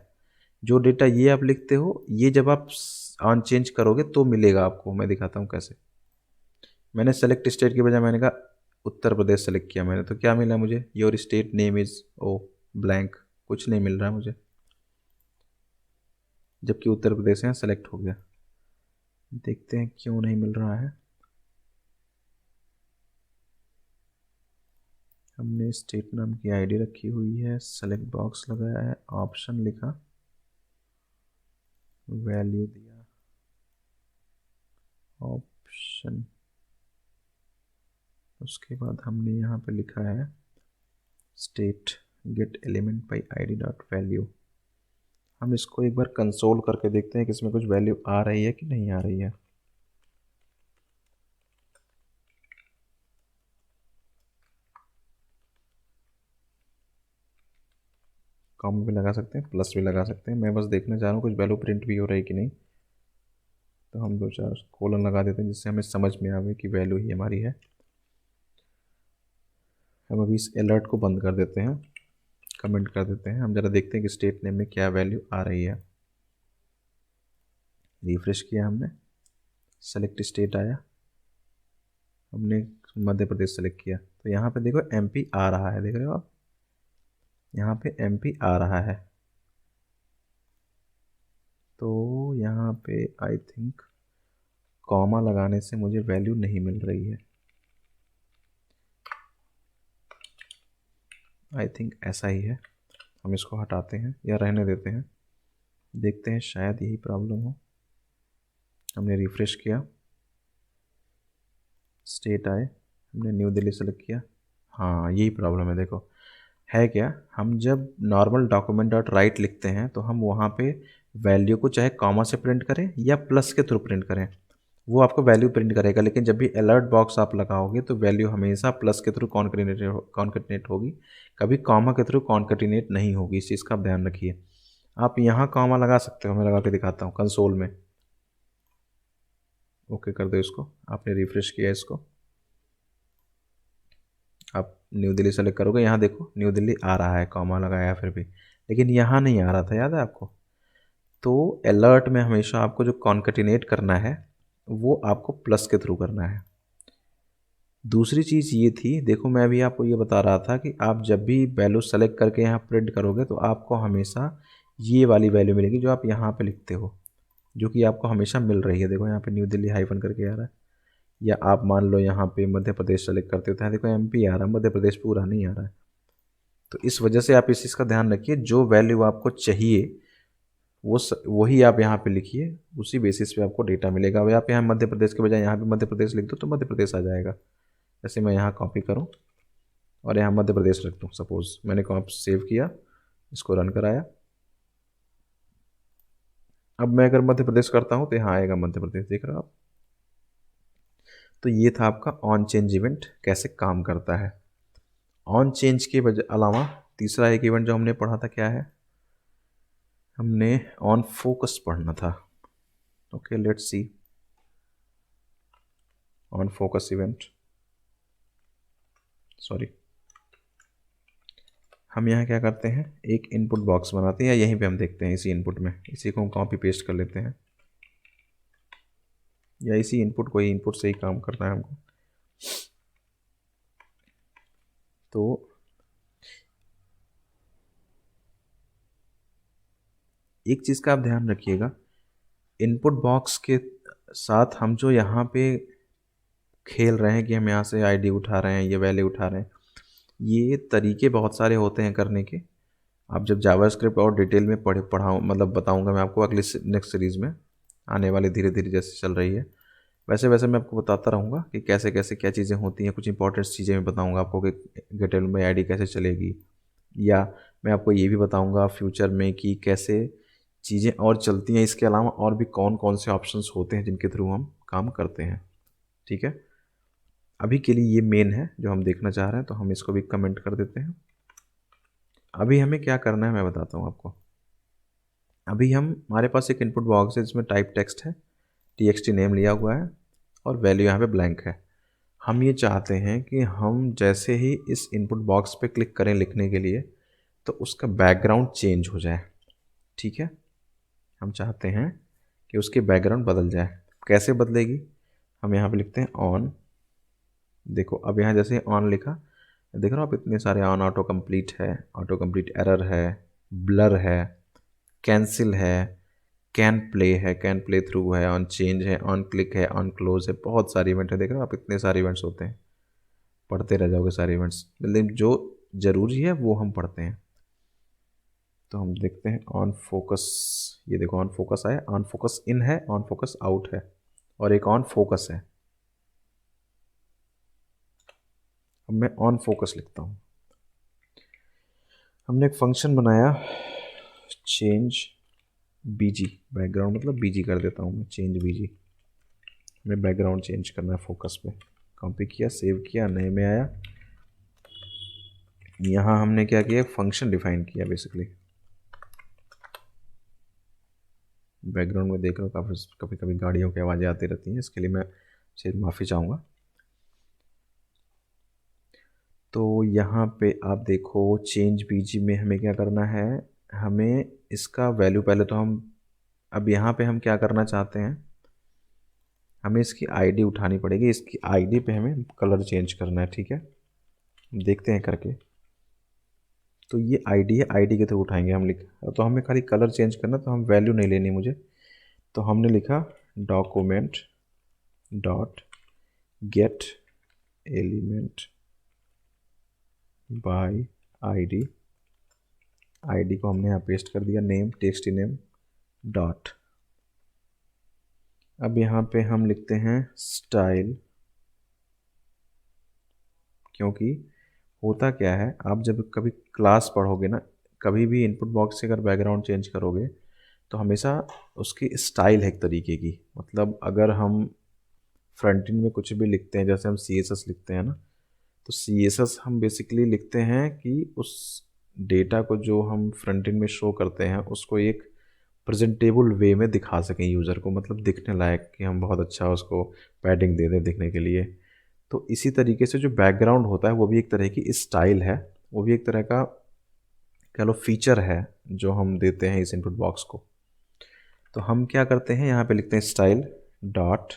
जो डेटा ये आप लिखते हो ये जब आप ऑन चेंज करोगे तो मिलेगा आपको। मैं दिखाता हूँ कैसे। मैंने सेलेक्ट स्टेट के बजाय मैंने कहा उत्तर प्रदेश सेलेक्ट किया मैंने, तो क्या मिला मुझे, your state name is O blank, कुछ नहीं मिल रहा है मुझे, जबकि उत्तर प्रदेश यहाँ सेलेक्ट हो गया। देखते हैं क्यों नहीं मिल रहा है। हमने स्टेट नाम की आईडी रखी हुई है, सेलेक्ट बॉक्स लगाया है, ऑप्शन लिखा, वैल्यू दिया, ऑप्शन, उसके बाद हमने यहाँ पे लिखा है state gate element by ID dot value. हम इसको एक बार कंसोल करके देखते हैं कि इसमें कुछ वैल्यू आ रही है कि नहीं आ रही है। कॉमा भी लगा सकते हैं, प्लस भी लगा सकते हैं, मैं बस देखना चाह रहा हूँ कुछ वैल्यू प्रिंट भी हो रही है कि नहीं। तो हम 2-4 कोलन लगा देते हैं जिससे हमें समझ में आवे कि वैल्यू ही हमारी है। हम अभी इस अलर्ट को बंद कर देते हैं, कमेंट कर देते हैं, हम ज़रा देखते हैं कि स्टेट नेम में क्या वैल्यू आ रही है। रिफ्रेश किया हमने, सेलेक्ट स्टेट आया, हमने मध्य प्रदेश सेलेक्ट किया, तो यहाँ पे देखो एमपी आ रहा है, देख रहे हो आप, यहाँ पे एमपी आ रहा है। तो यहाँ पे आई थिंक कॉमा लगाने से मुझे वैल्यू नहीं मिल रही है। आई थिंक ऐसा ही है, हम इसको हटाते हैं या रहने देते हैं, देखते हैं शायद यही प्रॉब्लम हो। हमने रिफ्रेश किया, स्टेट आए, हमने न्यू दिल्ली सेलेक्ट किया, हाँ यही प्रॉब्लम है। देखो है क्या, हम जब नॉर्मल डॉक्यूमेंट डॉट राइट लिखते हैं तो हम वहाँ पे वैल्यू को चाहे कॉमा से प्रिंट करें या प्लस के थ्रू प्रिंट करें, वो आपको वैल्यू प्रिंट करेगा, लेकिन जब भी अलर्ट बॉक्स आप लगाओगे तो वैल्यू हमेशा प्लस के थ्रू कॉन्केटिनेट होगी, कभी कॉमा के थ्रू कॉन्केटिनेट नहीं होगी। इस चीज़ का आप ध्यान रखिए। आप यहाँ कॉमा लगा सकते हो, मैं लगा के दिखाता हूँ कंसोल में। ओके कर दो इसको, आपने रिफ्रेश किया इसको, आप न्यू दिल्ली सेलेक्ट करोगे, यहाँ देखो न्यू दिल्ली आ रहा है, कॉमा लगाया फिर भी, लेकिन यहाँ नहीं आ रहा था, याद है आपको। तो अलर्ट में हमेशा आपको जो कॉन्केटिनेट करना है वो आपको प्लस के थ्रू करना है। दूसरी चीज़ ये थी, देखो मैं अभी आपको ये बता रहा था कि आप जब भी वैल्यू सेलेक्ट करके यहाँ प्रिंट करोगे तो आपको हमेशा ये वाली वैल्यू मिलेगी जो आप यहाँ पे लिखते हो, जो कि आपको हमेशा मिल रही है। देखो यहाँ पे न्यू दिल्ली हाइफन करके आ रहा है, या आप मान लो यहाँ पे मध्य प्रदेश सेलेक्ट करते हो तो यहाँ देखो एमपी आ रहा है, मध्य प्रदेश पूरा नहीं आ रहा है। तो इस वजह से आप इस चीज़ का ध्यान रखिए, जो वैल्यू आपको चाहिए वही आप यहाँ पे लिखिए, उसी बेसिस पे आपको डेटा मिलेगा। अब आप यहाँ मध्य प्रदेश के बजाय यहाँ पे मध्य प्रदेश लिख दो तो मध्य प्रदेश आ जाएगा। जैसे मैं यहाँ कॉपी करूँ और यहाँ मध्य प्रदेश रख दूँ, सपोज़ मैंने कॉपी सेव किया, इसको रन कराया, अब मैं अगर मध्य प्रदेश करता हूँ तो यहाँ आएगा मध्य प्रदेश, देख रहे हो आप। तो ये था आपका ऑन चेंज इवेंट कैसे काम करता है। ऑन चेंज के अलावा तीसरा एक इवेंट जो हमने पढ़ा था क्या है, हमने ऑन फोकस पढ़ना था। Okay let's see on focus event, sorry, हम यहाँ क्या करते हैं, एक इनपुट बॉक्स बनाते हैं, या यहीं पे हम देखते हैं इसी इनपुट में, इसी को हम कॉपी पेस्ट कर लेते हैं, या इसी इनपुट को ही इनपुट से ही काम करना है हमको। तो एक चीज़ का आप ध्यान रखिएगा, इनपुट बॉक्स के साथ हम जो यहाँ पे खेल रहे हैं कि हम यहाँ से आईडी उठा रहे हैं, ये वैल्यू उठा रहे हैं, ये तरीके बहुत सारे होते हैं करने के। आप जब जावास्क्रिप्ट और डिटेल में पढ़ाऊँ मतलब बताऊँगा मैं आपको अगली नेक्स्ट सीरीज़ में आने वाली, धीरे धीरे जैसे चल रही है वैसे वैसे मैं आपको बताता रहूँगा कि कैसे कैसे क्या चीज़ें होती हैं। कुछ इंपॉर्टेंट चीज़ें मैं बताऊँगा आपको कि गेटल में आईडी कैसे चलेगी, या मैं आपको ये भी बताऊँगा फ्यूचर में कि कैसे चीज़ें और चलती हैं। इसके अलावा और भी कौन कौन से ऑप्शंस होते हैं जिनके थ्रू हम काम करते हैं। ठीक है, अभी के लिए ये मेन है जो हम देखना चाह रहे हैं, तो हम इसको भी कमेंट कर देते हैं। अभी हमें क्या करना है मैं बताता हूँ आपको। अभी हमारे पास एक इनपुट बॉक्स है जिसमें टाइप टेक्स्ट है, txt नेम लिया हुआ है और वैल्यू यहाँ पे ब्लैंक है। हम ये चाहते हैं कि हम जैसे ही इस इनपुट बॉक्स पे क्लिक करें लिखने के लिए तो उसका बैकग्राउंड चेंज हो जाए। ठीक है, हम चाहते हैं कि उसकी बैकग्राउंड बदल जाए। कैसे बदलेगी, हम यहाँ पे लिखते हैं ऑन। देखो अब यहाँ जैसे ऑन लिखा, देख रहे हो आप, इतने सारे ऑन, ऑटो कंप्लीट है, ऑटो कंप्लीट एरर है, ब्लर है, कैंसिल है, कैन प्ले है, कैन प्ले थ्रू है, ऑन चेंज है, ऑन क्लिक है, ऑन क्लोज है, बहुत सारे इवेंट है। देख रहे हो आप, इतने सारे इवेंट्स होते हैं, पढ़ते रह जाओगे सारे इवेंट्स, मतलब जो ज़रूरी है वो हम पढ़ते हैं। तो हम देखते हैं ऑन फोकस, ये देखो ऑन फोकस आया, ऑन फोकस इन है, ऑन फोकस आउट है, और एक ऑन फोकस है। अब मैं ऑन फोकस लिखता हूँ। हमने एक फंक्शन बनाया चेंज बीजी, बैकग्राउंड मतलब बीजी कर देता हूँ मैं, चेंज बीजी, हमें बैकग्राउंड चेंज करना है फोकस पे। कॉपी किया, सेव किया, नए में आया, यहाँ हमने क्या किया, फंक्शन डिफाइन किया बेसिकली। बैकग्राउंड में देख रहा हूँ काफ़ी कभी कभी गाड़ियों की आवाज़ें आती रहती हैं, इसके लिए मैं सिर्फ माफ़ी चाहूँगा। तो यहाँ पे आप देखो चेंज बीजी में हमें क्या करना है, हमें इसका वैल्यू पहले तो हम, अब यहाँ पे हम क्या करना चाहते हैं, हमें इसकी आईडी उठानी पड़ेगी, इसकी आईडी पे हमें कलर चेंज करना है। ठीक है, देखते हैं करके। तो ये आईडी है, आईडी के थ्रू उठाएंगे हम, लिख तो हमें खाली कलर चेंज करना, तो हम वैल्यू नहीं लेनी मुझे, तो हमने लिखा document dot get element by ID, ID को हमने यहाँ पेस्ट कर दिया, नेम टेक्स्ट नेम डॉट। अब यहाँ पे हम लिखते हैं स्टाइल, क्योंकि होता क्या है, आप जब कभी क्लास पढ़ोगे ना, कभी भी इनपुट बॉक्स से अगर बैकग्राउंड चेंज करोगे तो हमेशा उसकी स्टाइल है एक तरीके की। मतलब अगर हम फ्रंट एंड में कुछ भी लिखते हैं, जैसे हम CSS लिखते हैं ना, तो CSS हम बेसिकली लिखते हैं कि उस डेटा को जो हम फ्रंट एंड में शो करते हैं उसको एक प्रेजेंटेबल वे में दिखा सकें यूज़र को, मतलब दिखने लायक, कि हम बहुत अच्छा उसको पैडिंग दे दें दिखने के लिए। तो इसी तरीके से जो बैकग्राउंड होता है वो भी एक तरह की स्टाइल है, वो भी एक तरह का कह लो फीचर है जो हम देते हैं इस इनपुट बॉक्स को। तो हम क्या करते हैं, यहाँ पे लिखते हैं स्टाइल डॉट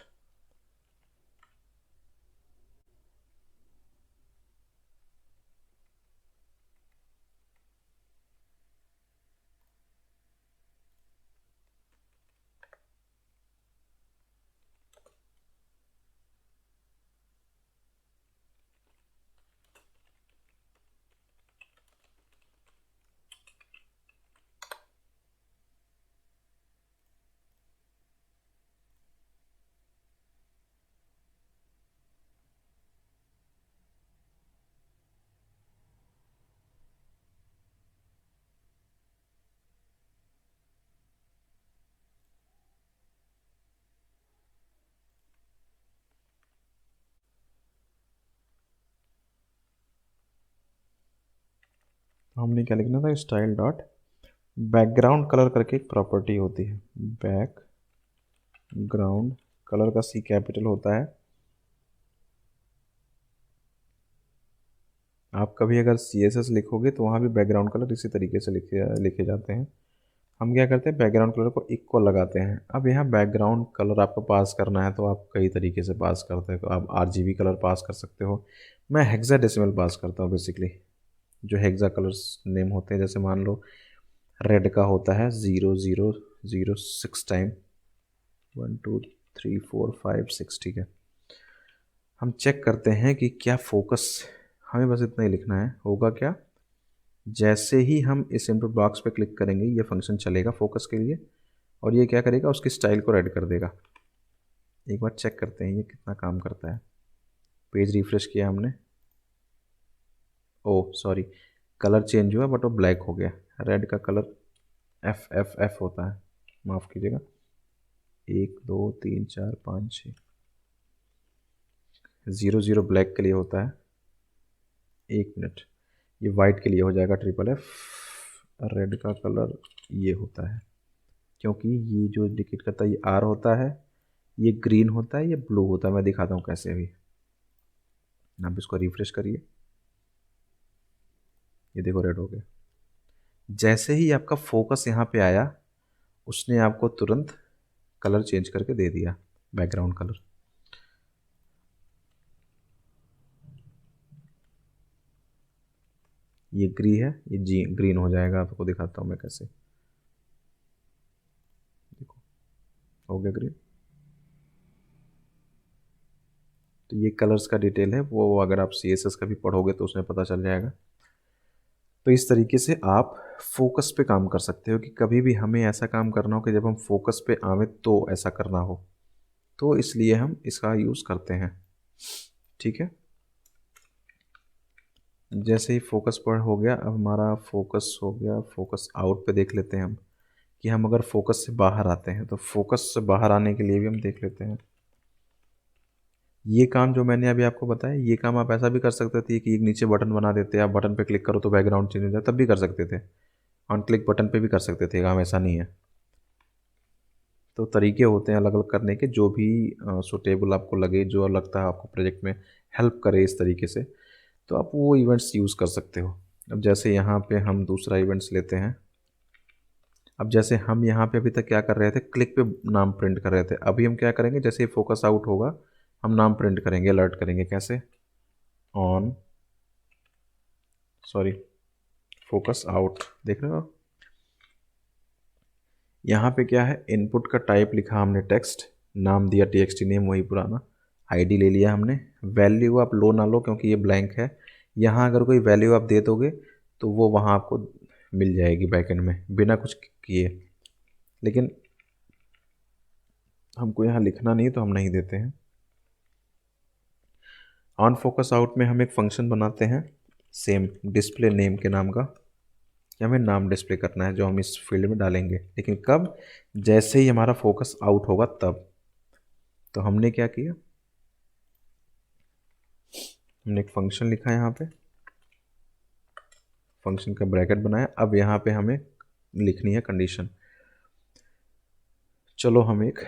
हमने क्या लिखना था, स्टाइल डॉट बैकग्राउंड कलर करके एक प्रॉपर्टी होती है, बैकग्राउंड कलर का C कैपिटल होता है। आप कभी अगर CSS लिखोगे तो वहाँ भी बैकग्राउंड कलर इसी तरीके से लिखे लिखे जाते हैं। हम क्या करते हैं, बैकग्राउंड कलर को इक्वल लगाते हैं। अब यहाँ बैकग्राउंड कलर आपको पास करना है तो आप कई तरीके से पास करते हैं, तो आप RGB कलर पास कर सकते हो। मैं हेक्साडेसिमल पास करता हूँ बेसिकली, जो हेक्सा कलर्स नेम होते हैं, जैसे मान लो रेड का होता है 0006 टाइम 1 2 3 4 5 6, ठीक है। हम चेक करते हैं कि क्या फोकस, हमें बस इतना ही लिखना है, होगा क्या, जैसे ही हम इस इनपुट बॉक्स पे क्लिक करेंगे ये फंक्शन चलेगा फोकस के लिए, और ये क्या करेगा, उसकी स्टाइल को रेड कर देगा। एक बार चेक करते हैं ये कितना काम करता है। पेज रिफ्रेश किया हमने, ओ सॉरी, कलर चेंज हुआ बट वो ब्लैक हो गया। रेड का कलर FFF होता है, माफ़ कीजिएगा, 1 2 3 4 5 6, 00 ब्लैक के लिए होता है। 1 मिनट, ये वाइट के लिए हो जाएगा FFF। रेड का कलर ये होता है, क्योंकि ये जो इंडिकेट करता है ये R होता है, ये ग्रीन होता है, ये ब्लू होता है। मैं दिखाता हूँ कैसे अभी। आप इसको रिफ्रेश करिए, ये देखो रेड हो गया। जैसे ही आपका फोकस यहाँ पे आया उसने आपको तुरंत कलर चेंज करके दे दिया, बैकग्राउंड कलर। ये ग्री है, ये जी ग्रीन हो जाएगा। आपको दिखाता हूँ मैं कैसे, देखो हो गया ग्रीन। तो ये कलर्स का डिटेल है, वो अगर आप CSS का भी पढ़ोगे तो उसमें पता चल जाएगा। तो इस तरीके से आप फोकस पे काम कर सकते हो, कि कभी भी हमें ऐसा काम करना हो कि जब हम फोकस पे आवे तो ऐसा करना हो, तो इसलिए हम इसका यूज़ करते हैं, ठीक है। जैसे ही फोकस पर हो गया, अब हमारा फोकस हो गया, फोकस आउट पे देख लेते हैं हम, कि हम अगर फोकस से बाहर आते हैं तो फोकस से बाहर आने के लिए भी हम देख लेते हैं। ये काम जो मैंने अभी आपको बताया, ये काम आप ऐसा भी कर सकते थे कि एक नीचे बटन बना देते, आप बटन पे क्लिक करो तो बैकग्राउंड चेंज हो जाए, तब भी कर सकते थे। ऑन क्लिक बटन पे भी कर सकते थे, काम ऐसा नहीं है। तो तरीके होते हैं अलग अलग करने के, जो भी सुटेबल आपको लगे, जो लगता है आपको प्रोजेक्ट में हेल्प करे इस तरीके से, तो आप वो इवेंट्स यूज़ कर सकते हो। अब जैसे यहाँ पे हम दूसरा इवेंट्स लेते हैं। अब जैसे हम यहाँ पे अभी तक क्या कर रहे थे, क्लिक पे नाम प्रिंट कर रहे थे। अभी हम क्या करेंगे, जैसे ही फोकस आउट होगा हम नाम प्रिंट करेंगे, अलर्ट करेंगे। कैसे, ऑन सॉरी फोकस आउट, देख रहे हो यहाँ पे क्या है, इनपुट का टाइप लिखा हमने टेक्स्ट, नाम दिया TXT नेम वही पुराना, ID ले लिया हमने। वैल्यू आप लो ना लो क्योंकि ये ब्लैंक है। यहाँ अगर कोई वैल्यू आप दे दोगे तो वो वहाँ आपको मिल जाएगी बैकएंड में बिना कुछ किए, लेकिन हमको यहाँ लिखना नहीं तो हम नहीं देते हैं। ऑन फोकस आउट में हम एक फंक्शन बनाते हैं सेम डिस्प्ले नेम के नाम का, कि हमें नाम डिस्प्ले करना है जो हम इस फील्ड में डालेंगे, लेकिन कब, जैसे ही हमारा फोकस आउट होगा तब। तो हमने क्या किया, हमने एक फंक्शन लिखा है यहाँ पे, फंक्शन का ब्रैकेट बनाया। अब यहाँ पे हमें लिखनी है कंडीशन। चलो हम एक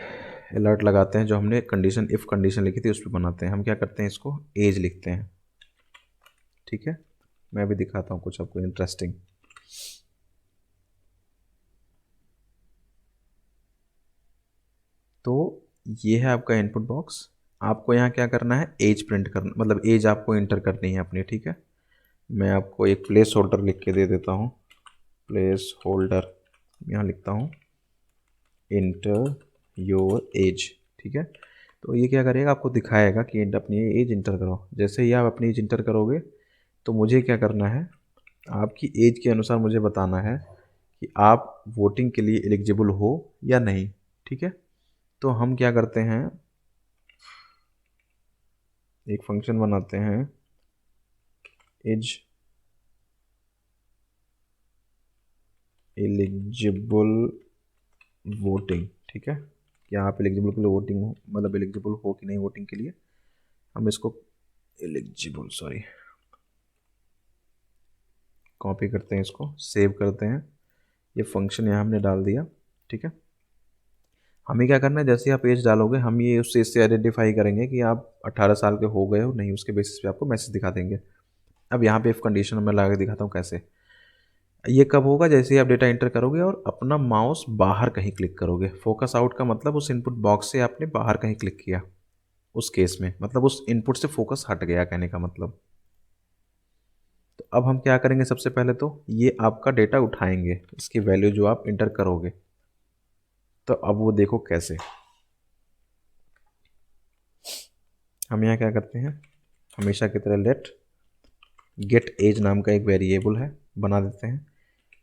अलर्ट लगाते हैं, जो हमने कंडीशन इफ़ कंडीशन लिखी थी उस पर बनाते हैं। हम क्या करते हैं, इसको एज लिखते हैं। ठीक है, मैं भी दिखाता हूँ कुछ आपको इंटरेस्टिंग। तो ये है आपका इनपुट बॉक्स। आपको यहाँ क्या करना है, एज प्रिंट करना, मतलब एज आपको इंटर करनी है अपनी। ठीक है, मैं आपको एक प्लेस होल्डर लिख के दे देता हूँ। प्लेस होल्डर यहाँ लिखता हूँ इंटर योर एज। ठीक है, तो ये क्या करेगा, आपको दिखाएगा कि अपनी एज इंटर करो। जैसे ही आप अपनी एज इंटर करोगे तो मुझे क्या करना है, आपकी एज के अनुसार मुझे बताना है कि आप वोटिंग के लिए एलिजिबल हो या नहीं। ठीक है, तो हम क्या करते हैं, एक फंक्शन बनाते हैं एज एलिजिबल वोटिंग। ठीक है, क्या आप एलिजिबल के लिए वोटिंग हो, मतलब एलिजिबल हो कि नहीं वोटिंग के लिए। हम इसको एलिजिबल सॉरी कॉपी करते हैं, इसको सेव करते हैं। ये फंक्शन यहाँ हमने डाल दिया। ठीक है, हमें क्या करना है, जैसे आप एज डालोगे हम ये उससे इससे आइडेंटिफाई करेंगे कि आप 18 साल के हो गए हो नहीं, उसके बेसिस पे आपको मैसेज दिखा देंगे। अब यहाँ पे इफ कंडीशन मैं लगा के दिखाता हूँ कैसे। ये कब होगा, जैसे ही आप डेटा एंटर करोगे और अपना माउस बाहर कहीं क्लिक करोगे। फोकस आउट का मतलब उस इनपुट बॉक्स से आपने बाहर कहीं क्लिक किया, उस केस में मतलब उस इनपुट से फोकस हट गया, कहने का मतलब। तो अब हम क्या करेंगे, सबसे पहले तो ये आपका डेटा उठाएंगे, इसकी वैल्यू जो आप इंटर करोगे। तो अब वो देखो कैसे। हम यहाँ क्या करते हैं, हमेशा की तरह लेट गेट एज नाम का एक वेरिएबल है, बना देते हैं।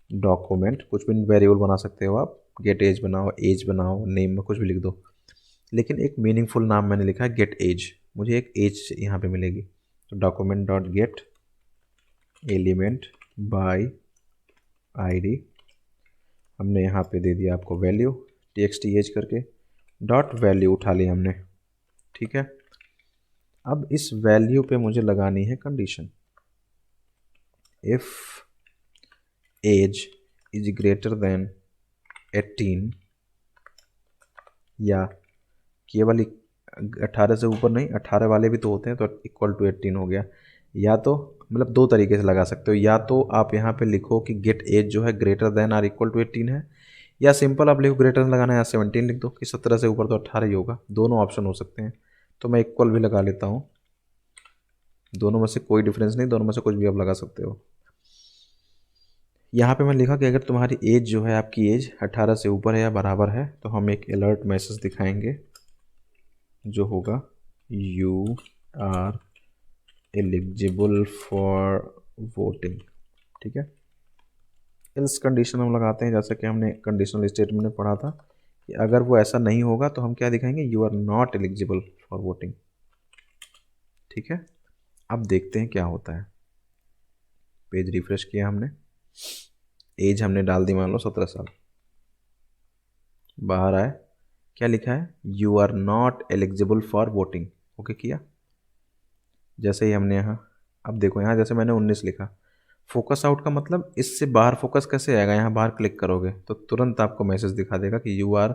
डॉक्यूमेंट कुछ भी वेरिएबल बना सकते हो आप, गेट एज बनाओ, एज बनाओ, नेम में कुछ भी लिख दो। लेकिन एक मीनिंगफुल नाम मैंने लिखा है गेट एज, मुझे एक एज यहाँ पे मिलेगी। तो document dot get element by ID, हमने यहाँ पे दे दिया आपको वैल्यू txt एज करके, डॉट वैल्यू उठा ली हमने। ठीक है, अब इस वैल्यू पे मुझे लगानी है condition. If age is greater than 18, या केवल 18 से ऊपर नहीं, 18 वाले भी तो होते हैं, तो इक्वल टू 18 हो गया। या तो मतलब दो तरीके से लगा सकते हो, या तो आप यहाँ पे लिखो कि गेट एज जो है greater than or equal to 18 है, या सिंपल आप लिखो ग्रेटर देन लगाना है या 17 लिख दो कि 17 से ऊपर तो 18 ही होगा। दोनों ऑप्शन हो सकते हैं, तो मैं इक्वल भी लगा लेता हूँ। दोनों में से कोई डिफरेंस नहीं, दोनों में से कुछ भी आप लगा सकते हो। यहाँ पे मैं लिखा कि अगर तुम्हारी एज जो है, आपकी एज 18 से ऊपर है या बराबर है, तो हम एक अलर्ट मैसेज दिखाएंगे जो होगा you are eligible for voting. ठीक है, इस कंडीशन हम लगाते हैं, जैसा कि हमने कंडीशनल स्टेटमेंट में पढ़ा था कि अगर वो ऐसा नहीं होगा तो हम क्या दिखाएंगे, you are not eligible for voting. ठीक है, अब देखते हैं क्या होता है। पेज रिफ्रेश किया हमने, एज हमने डाल दी मान लो 17 साल, बाहर आए, क्या लिखा है, you are not eligible for voting. Okay किया, जैसे ही हमने यहाँ, अब देखो यहाँ जैसे मैंने 19 लिखा, फोकस आउट का मतलब इससे बाहर फोकस कैसे आएगा, यहाँ बाहर क्लिक करोगे तो तुरंत आपको मैसेज दिखा देगा कि you are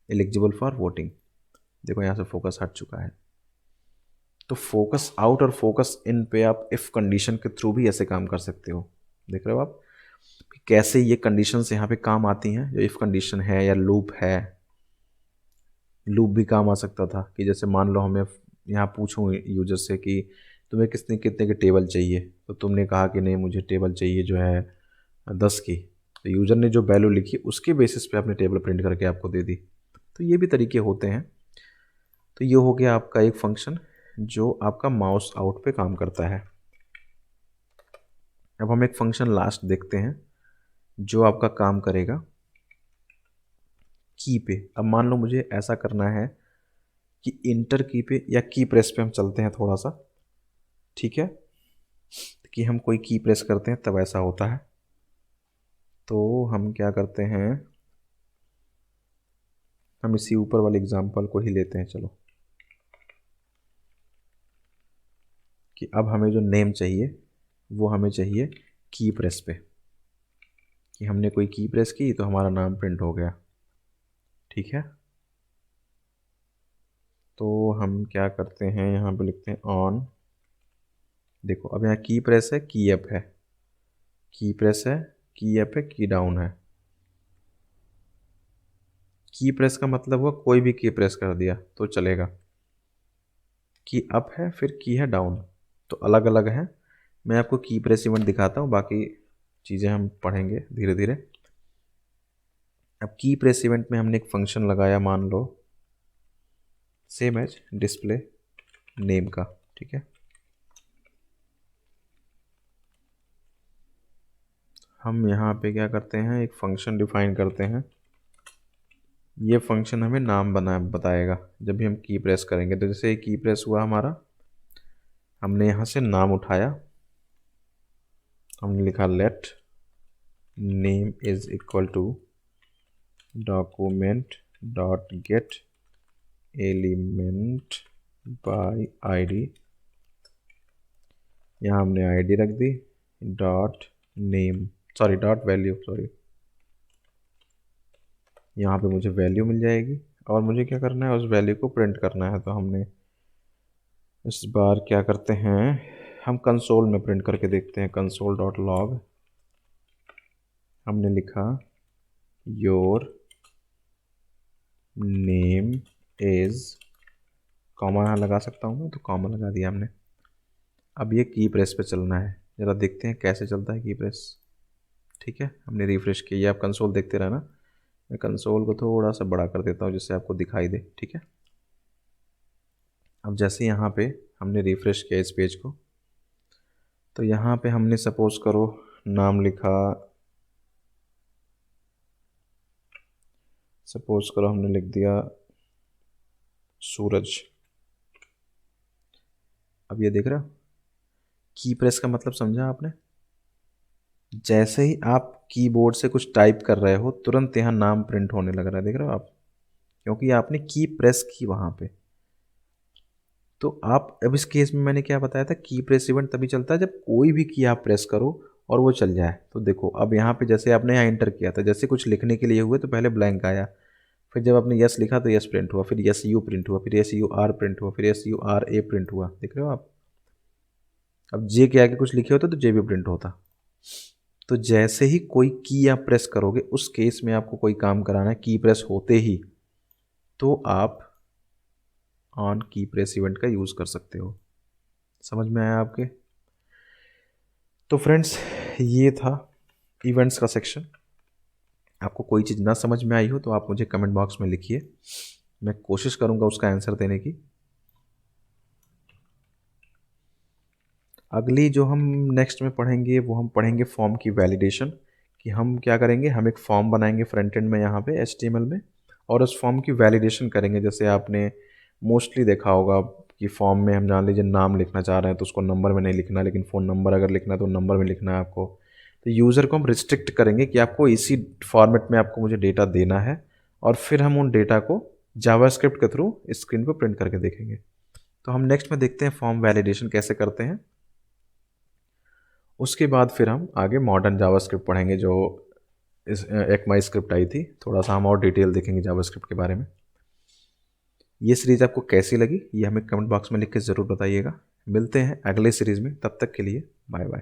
eligible for voting. देखो यहाँ से फोकस हट चुका है। तो फोकस आउट और फोकस इन पे आप इफ कंडीशन के थ्रू भी ऐसे काम कर सकते हो। देख रहे हो आप कैसे ये कंडीशंस यहाँ पे काम आती हैं, जो इफ कंडीशन है या लूप है। लूप भी काम आ सकता था कि जैसे मान लो हमें यहाँ पूछूं यूजर से कि तुम्हें कितने कितने की टेबल चाहिए, तो तुमने कहा कि नहीं मुझे टेबल चाहिए जो है 10 की, तो यूज़र ने जो वैल्यू लिखी उसके बेसिस पे आपने टेबल प्रिंट करके आपको दे दी। तो ये भी तरीके होते हैं। तो ये हो गया आपका एक फंक्शन जो आपका माउस आउट पे काम करता है। अब हम एक फंक्शन लास्ट देखते हैं जो आपका काम करेगा की पे। अब मान लो मुझे ऐसा करना है कि इंटर की पे या की प्रेस पे हम चलते हैं थोड़ा सा। ठीक है, कि हम कोई की प्रेस करते हैं तब ऐसा होता है। तो हम क्या करते हैं, हम इसी ऊपर वाले एग्जांपल को ही लेते हैं। चलो कि अब हमें जो नेम चाहिए वो हमें चाहिए की प्रेस पे, कि हमने कोई की प्रेस की तो हमारा नाम प्रिंट हो गया। ठीक है, तो हम क्या करते हैं, यहाँ पे लिखते हैं ऑन। देखो अब यहाँ की प्रेस है, की अप है, की प्रेस है, की अप है, की डाउन है। की प्रेस का मतलब हुआ कोई भी की प्रेस कर दिया तो चलेगा। की अप है, फिर की है डाउन, तो अलग अलग है। मैं आपको की प्रेस इवेंट दिखाता हूँ, बाकी चीज़ें हम पढ़ेंगे धीरे धीरे। अब की प्रेस इवेंट में हमने एक फंक्शन लगाया, मान लो सेम एज डिस्प्ले नेम का। ठीक है, हम यहाँ पे क्या करते हैं, एक फंक्शन डिफाइन करते हैं। ये फंक्शन हमें नाम बताएगा जब भी हम की प्रेस करेंगे। तो जैसे की प्रेस हुआ हमारा, हमने यहाँ से नाम उठाया, हमने लिखा let name is equal to document dot get element by ID. यहाँ हमने आईडी रख दी, dot name sorry dot value sorry, यहाँ पे मुझे वैल्यू मिल जाएगी और मुझे क्या करना है, उस वैल्यू को प्रिंट करना है। तो हमने इस बार क्या करते हैं, हम कंसोल में प्रिंट करके देखते हैं। कंसोल डॉट लॉग, हमने लिखा योर नेम इज, कॉमा यहाँ लगा सकता हूँ मैं, तो कॉमा लगा दिया हमने। अब ये की प्रेस पे चलना है, ज़रा देखते हैं कैसे चलता है की प्रेस। ठीक है, हमने रिफ्रेश किया, ये आप कंसोल देखते रहना। मैं कंसोल को थोड़ा सा बड़ा कर देता हूँ जिससे आपको दिखाई दे। ठीक है, अब जैसे यहाँ पे हमने रिफ्रेश किया इस पेज को, तो यहाँ पे हमने सपोज करो नाम लिखा, सपोज करो हमने लिख दिया सूरज। अब ये देख रहे हो की प्रेस का मतलब समझा आपने? जैसे ही आप कीबोर्ड से कुछ टाइप कर रहे हो तुरंत यहाँ नाम प्रिंट होने लग रहा है, देख रहे हो आप, क्योंकि आपने की प्रेस की वहाँ पे। तो आप अब इस केस में मैंने क्या बताया था, की प्रेस इवेंट तभी चलता है जब कोई भी की आप प्रेस करो और वो चल जाए। तो देखो अब यहाँ पे जैसे आपने यहाँ इंटर किया था, जैसे कुछ लिखने के लिए हुए तो पहले ब्लैंक आया, फिर जब आपने यस लिखा तो यस प्रिंट हुआ, फिर यस यू प्रिंट हुआ, फिर यस यू आर प्रिंट हुआ, फिर yes you are a print हुआ। देख रहे हो आप, अब जे के आगे कुछ लिखे होते तो जे भी प्रिंट होता। तो जैसे ही कोई की आप प्रेस करोगे, उस केस में आपको कोई काम कराना है की प्रेस होते ही, तो आप ऑन की प्रेस इवेंट का यूज़ कर सकते हो। समझ में आया आपके? तो फ्रेंड्स ये था इवेंट्स का सेक्शन। आपको कोई चीज़ ना समझ में आई हो तो आप मुझे कमेंट बॉक्स में लिखिए, मैं कोशिश करूँगा उसका आंसर देने की। अगली जो हम नेक्स्ट में पढ़ेंगे वो हम पढ़ेंगे फॉर्म की वैलिडेशन, कि हम क्या करेंगे, हम एक फॉर्म बनाएंगे फ्रंट एंड में यहाँ पे HTML में, और उस फॉर्म की वैलिडेशन करेंगे। जैसे आपने मोस्टली देखा होगा कि फॉर्म में हम मान लीजिए नाम लिखना चाह रहे हैं तो उसको नंबर में नहीं लिखना, लेकिन फ़ोन नंबर अगर लिखना है तो नंबर में लिखना है आपको। तो यूज़र को हम रिस्ट्रिक्ट करेंगे कि आपको इसी फॉर्मेट में आपको मुझे डेटा देना है, और फिर हम उन डेटा को जावास्क्रिप्ट के थ्रू स्क्रीन पर प्रिंट करके देखेंगे। तो हम नेक्स्ट में देखते हैं फॉर्म वैलिडेशन कैसे करते हैं। उसके बाद फिर हम आगे मॉडर्न जावास्क्रिप्ट पढ़ेंगे, जो इस ECMAScript आई थी। थोड़ा सा हम और डिटेल देखेंगे जावास्क्रिप्ट के बारे में। ये सीरीज़ आपको कैसी लगी ये हमें कमेंट बॉक्स में लिख के ज़रूर बताइएगा। मिलते हैं अगले सीरीज़ में, तब तक के लिए बाय बाय।